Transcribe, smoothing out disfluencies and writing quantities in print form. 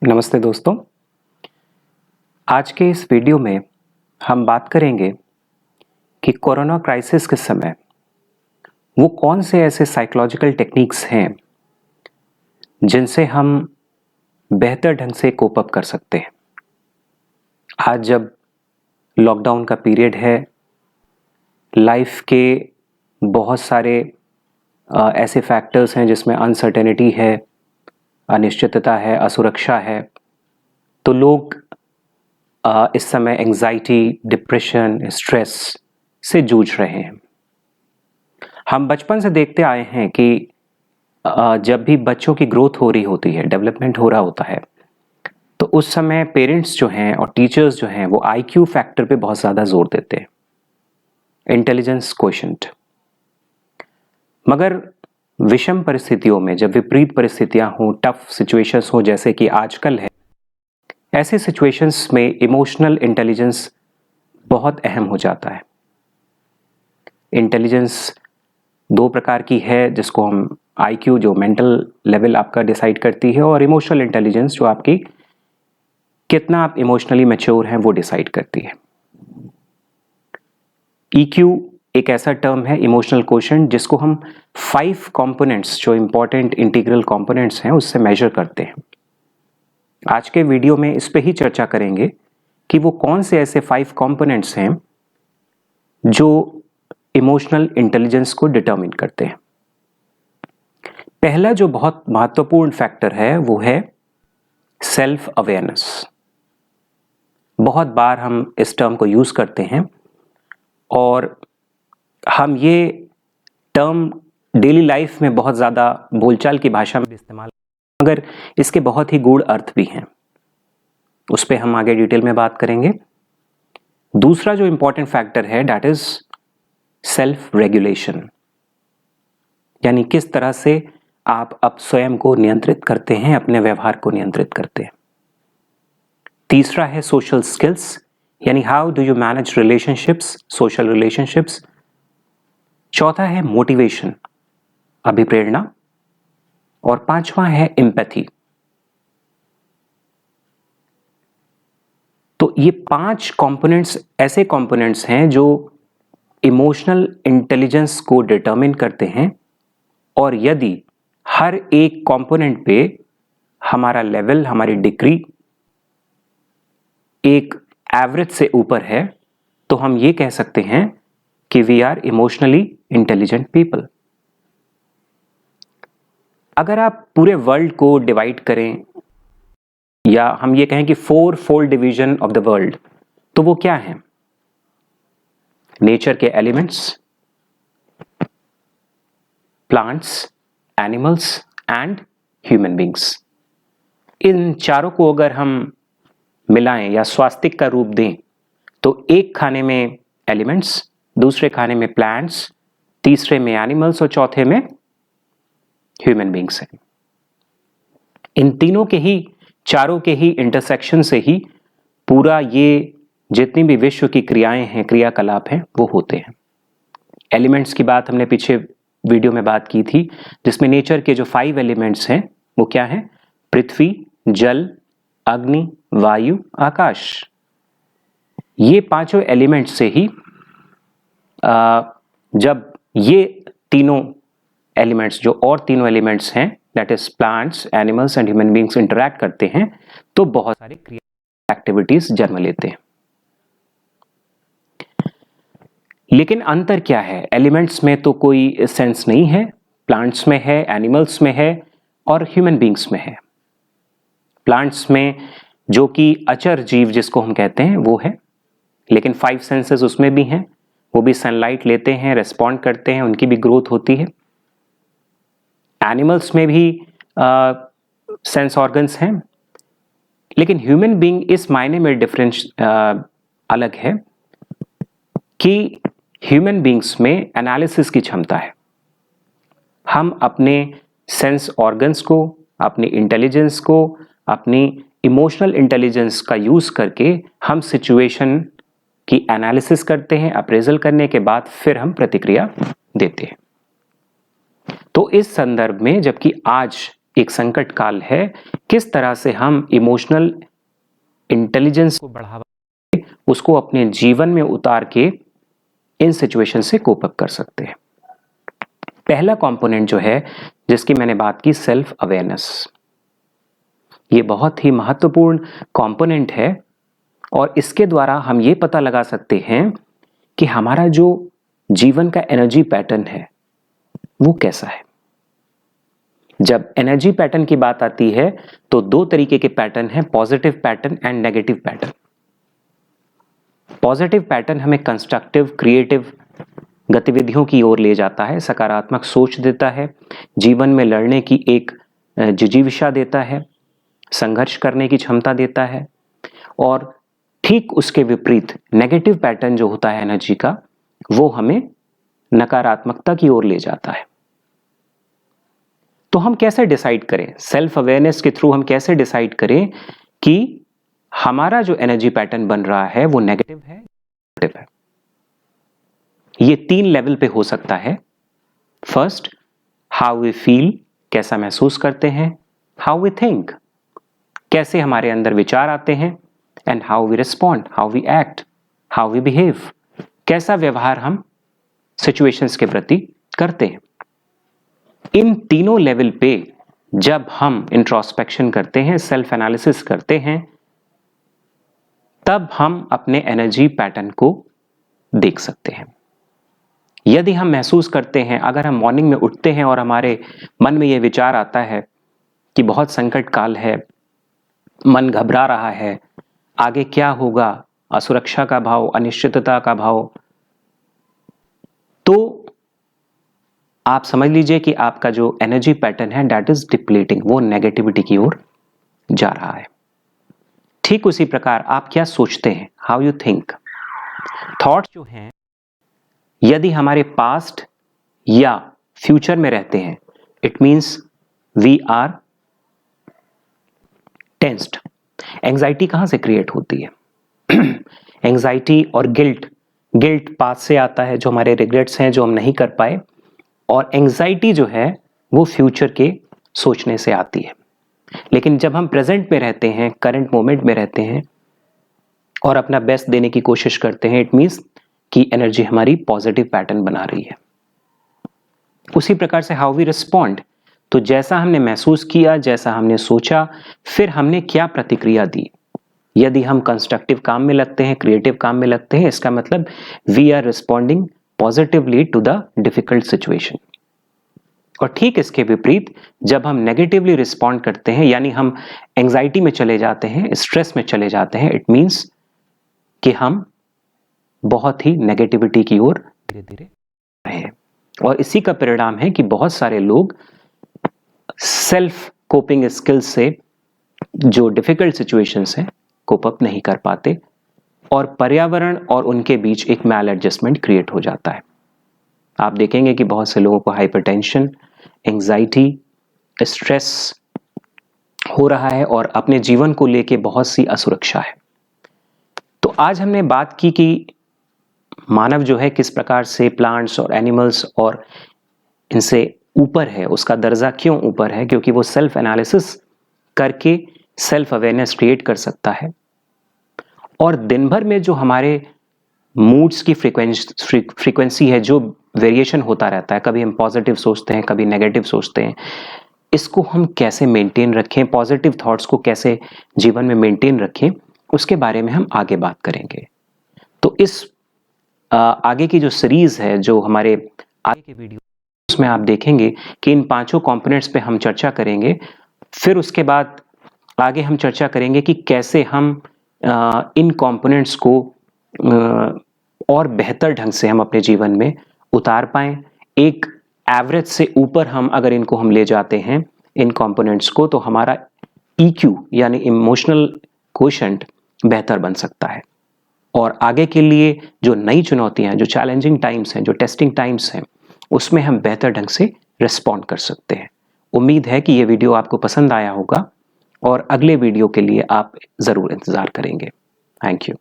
नमस्ते दोस्तों। आज के इस वीडियो में हम बात करेंगे कि कोरोना क्राइसिस के समय वो कौन से ऐसे साइकोलॉजिकल टेक्निक्स हैं जिनसे हम बेहतर ढंग से कोप अप कर सकते हैं। आज जब लॉकडाउन का पीरियड है, लाइफ के बहुत सारे ऐसे फैक्टर्स हैं जिसमें अनसर्टेनिटी है, अनिश्चितता है, असुरक्षा है, तो लोग इस समय एंजाइटी, डिप्रेशन, स्ट्रेस से जूझ रहे हैं। हम बचपन से देखते आए हैं कि जब भी बच्चों की ग्रोथ हो रही होती है, डेवलपमेंट हो रहा होता है, तो उस समय पेरेंट्स जो हैं और टीचर्स जो हैं वो आईक्यू फैक्टर पे बहुत ज़्यादा जोर देते हैं, इंटेलिजेंस क्वोशेंट। मगर विषम परिस्थितियों में, जब विपरीत परिस्थितियां हों, टफ सिचुएशंस हो जैसे कि आजकल है, ऐसे सिचुएशंस में इमोशनल इंटेलिजेंस बहुत अहम हो जाता है। इंटेलिजेंस दो प्रकार की है, जिसको हम आईक्यू जो मेंटल लेवल आपका डिसाइड करती है, और इमोशनल इंटेलिजेंस जो आपकी कितना आप इमोशनली मैच्योर हैं वो डिसाइड करती है। ईक्यू एक ऐसा टर्म है, इमोशनल क्वोशेंट, जिसको हम 5 कंपोनेंट्स जो इंपॉर्टेंट इंटीग्रल कंपोनेंट्स हैं उससे मेजर करते हैं। आज के वीडियो में इस पे ही चर्चा करेंगे कि वो कौन से ऐसे 5 कंपोनेंट्स हैं जो इमोशनल इंटेलिजेंस को डिटरमिन करते हैं। पहला जो बहुत महत्वपूर्ण फैक्टर है वो है सेल्फ अवेयरनेस। बहुत बार हम इस टर्म को यूज करते हैं और हम ये टर्म डेली लाइफ में बहुत ज़्यादा बोलचाल की भाषा में इस्तेमाल, मगर इसके बहुत ही गूढ़ अर्थ भी हैं। उस पर हम आगे डिटेल में बात करेंगे। दूसरा जो इंपॉर्टेंट फैक्टर है दैट इज सेल्फ रेगुलेशन, यानी किस तरह से आप अब स्वयं को नियंत्रित करते हैं, अपने व्यवहार को नियंत्रित करते हैं। तीसरा है सोशल स्किल्स, यानी how do you manage relationships, social relationships. चौथा है मोटिवेशन, अभिप्रेरणा। और पांचवा है एम्पैथी। तो ये 5 कंपोनेंट्स ऐसे कंपोनेंट्स हैं जो इमोशनल इंटेलिजेंस को डिटरमिन करते हैं, और यदि हर एक कंपोनेंट पे हमारा लेवल, हमारी डिग्री एक एवरेज से ऊपर है, तो हम ये कह सकते हैं कि we are emotionally intelligent people. अगर आप पूरे वर्ल्ड को डिवाइड करें, या हम ये कहें कि 4 fold division of the world, तो वो क्या है? नेचर के elements, plants, animals and human beings. इन चारों को अगर हम मिलाएं या स्वास्तिक का रूप दें, तो एक खाने में एलिमेंट्स, दूसरे खाने में प्लांट्स, तीसरे में एनिमल्स और चौथे में ह्यूमन बींग्स हैं। इन तीनों के ही, चारों के ही इंटरसेक्शन से ही पूरा ये जितनी भी विश्व की क्रियाएं हैं, क्रियाकलाप हैं, वो होते हैं। एलिमेंट्स की बात हमने पीछे वीडियो में बात की थी, जिसमें नेचर के जो 5 एलिमेंट्स हैं वो क्या हैं? पृथ्वी, जल, अग्नि, वायु, आकाश। ये पांचों एलिमेंट्स से ही जब ये तीनों एलिमेंट्स, जो और तीनों एलिमेंट्स हैं, that is plants, animals and human beings, interact करते हैं, तो बहुत सारी क्रिया एक्टिविटीज जन्म लेते हैं। लेकिन अंतर क्या है? एलिमेंट्स में तो कोई सेंस नहीं है, प्लांट्स में है, एनिमल्स में है और ह्यूमन बींग्स में है। प्लांट्स में जो कि अचर जीव जिसको हम कहते हैं वो है, लेकिन 5 सेंसेस उसमें भी हैं, वो भी सनलाइट लेते हैं, रेस्पॉन्ड करते हैं, उनकी भी ग्रोथ होती है। एनिमल्स में भी सेंस ऑर्गन्स हैं, लेकिन ह्यूमन बीइंग इस मायने में डिफरेंस अलग है कि ह्यूमन बीइंग्स में एनालिसिस की क्षमता है। हम अपने सेंस ऑर्गन्स को, अपनी इंटेलिजेंस को, अपनी इमोशनल इंटेलिजेंस का यूज करके हम सिचुएशन की एनालिसिस करते हैं, अप्रेजल करने के बाद फिर हम प्रतिक्रिया देते हैं। तो इस संदर्भ में, जबकि आज एक संकट काल है, किस तरह से हम इमोशनल इंटेलिजेंस को बढ़ावा उसको अपने जीवन में उतार के इन सिचुएशन से कोप अप कर सकते हैं। पहला कंपोनेंट जो है जिसकी मैंने बात की, सेल्फ अवेयरनेस। ये बहुत ही महत्वपूर्ण कंपोनेंट है और इसके द्वारा हम ये पता लगा सकते हैं कि हमारा जो जीवन का एनर्जी पैटर्न है वो कैसा है। जब एनर्जी पैटर्न की बात आती है तो दो तरीके के पैटर्न हैं, positive pattern and negative pattern. Positive pattern हमें कंस्ट्रक्टिव क्रिएटिव गतिविधियों की ओर ले जाता है, सकारात्मक सोच देता है, जीवन में लड़ने की एक जिजीविषा देता है, संघर्ष करने की क्षमता देता है। और ठीक उसके विपरीत नेगेटिव पैटर्न जो होता है एनर्जी का, वो हमें नकारात्मकता की ओर ले जाता है। तो हम कैसे डिसाइड करें, सेल्फ अवेयरनेस के थ्रू हम कैसे डिसाइड करें कि हमारा जो एनर्जी पैटर्न बन रहा है वो नेगेटिव है, पॉजिटिव है। ये 3 लेवल पे हो सकता है। फर्स्ट, हाउ वी फील, कैसा महसूस करते हैं, हाउ वी थिंक, कैसे हमारे अंदर विचार आते हैं, and how we respond, how we act, how we behave, कैसा व्यवहार हम सिचुएशंस के प्रति करते हैं। इन तीनों लेवल पे जब हम इंट्रोस्पेक्शन करते हैं, सेल्फ एनालिसिस करते हैं, तब हम अपने एनर्जी पैटर्न को देख सकते हैं। यदि हम महसूस करते हैं, अगर हम मॉर्निंग में उठते हैं और हमारे मन में यह विचार आता है कि बहुत संकट काल है, मन घबरा रहा है, आगे क्या होगा, असुरक्षा का भाव, अनिश्चितता का भाव, तो आप समझ लीजिए कि आपका जो एनर्जी पैटर्न है दैट इज डिप्लीटिंग, वो नेगेटिविटी की ओर जा रहा है। ठीक उसी प्रकार आप क्या सोचते हैं, हाउ यू थिंक, थॉट्स जो हैं यदि हमारे पास्ट या फ्यूचर में रहते हैं, it means we are tensed. Anxiety कहां से क्रिएट होती है? एंजाइटी और गिल्ट पास्ट से आता है, जो हमारे रिग्रेट्स हैं जो हम नहीं कर पाए, और एंजाइटी जो है वो फ्यूचर के सोचने से आती है। लेकिन जब हम प्रेजेंट में रहते हैं, करंट मोमेंट में रहते हैं और अपना बेस्ट देने की कोशिश करते हैं, इट मींस कि एनर्जी हमारी पॉजिटिव पैटर्न बना रही है। उसी प्रकार से हाउ वी रिस्पॉन्ड, तो जैसा हमने महसूस किया, जैसा हमने सोचा, फिर हमने क्या प्रतिक्रिया दी। यदि हम कंस्ट्रक्टिव काम में लगते हैं, क्रिएटिव काम में लगते हैं, इसका मतलब we are responding positively to the difficult situation. और ठीक इसके विपरीत जब हम नेगेटिवली रिस्पॉन्ड करते हैं, यानी हम एंजाइटी में चले जाते हैं, स्ट्रेस में चले जाते हैं, इट मींस कि हम बहुत ही नेगेटिविटी की ओर धीरे धीरे रहे हैं। और इसी का परिणाम है कि बहुत सारे लोग सेल्फ कोपिंग स्किल्स से जो डिफिकल्ट सिचुएशंस हैं कोप अप नहीं कर पाते और पर्यावरण और उनके बीच एक मैल एडजस्टमेंट क्रिएट हो जाता है। आप देखेंगे कि बहुत से लोगों को हाइपरटेंशन, एंजाइटी, स्ट्रेस हो रहा है और अपने जीवन को लेके बहुत सी असुरक्षा है। तो आज हमने बात की कि मानव जो है किस प्रकार से प्लांट्स और एनिमल्स और इनसे ऊपर है, उसका दर्जा क्यों ऊपर है, क्योंकि वो सेल्फ एनालिसिस करके सेल्फ अवेयरनेस क्रिएट कर सकता है। और दिन भर में जो हमारे मूड्स की फ्रीक्वेंसी है, जो वेरिएशन होता रहता है, कभी हम पॉजिटिव सोचते हैं, कभी नेगेटिव सोचते हैं, इसको हम कैसे मेंटेन रखें, पॉजिटिव थॉट्स को कैसे जीवन में मेंटेन रखें, उसके बारे में हम आगे बात करेंगे। तो इस आगे की जो सीरीज है, जो हमारे आगे के वीडियो, उसमें आप देखेंगे कि इन 5 कंपोनेंट्स पे हम चर्चा करेंगे। फिर उसके बाद आगे हम चर्चा करेंगे कि कैसे हम इन कंपोनेंट्स को और बेहतर ढंग से हम अपने जीवन में उतार पाएं। एक एवरेज से ऊपर हम अगर इनको हम ले जाते हैं इन कंपोनेंट्स को, तो हमारा EQ यानी इमोशनल क्वोशंट बेहतर बन सकता है। और आगे के लिए जो नई चुनौतियां हैं, जो चैलेंजिंग टाइम्स हैं, जो टेस्टिंग टाइम्स हैं, उसमें हम बेहतर ढंग से रिस्पॉन्ड कर सकते हैं। उम्मीद है कि ये वीडियो आपको पसंद आया होगा और अगले वीडियो के लिए आप ज़रूर इंतज़ार करेंगे। Thank you.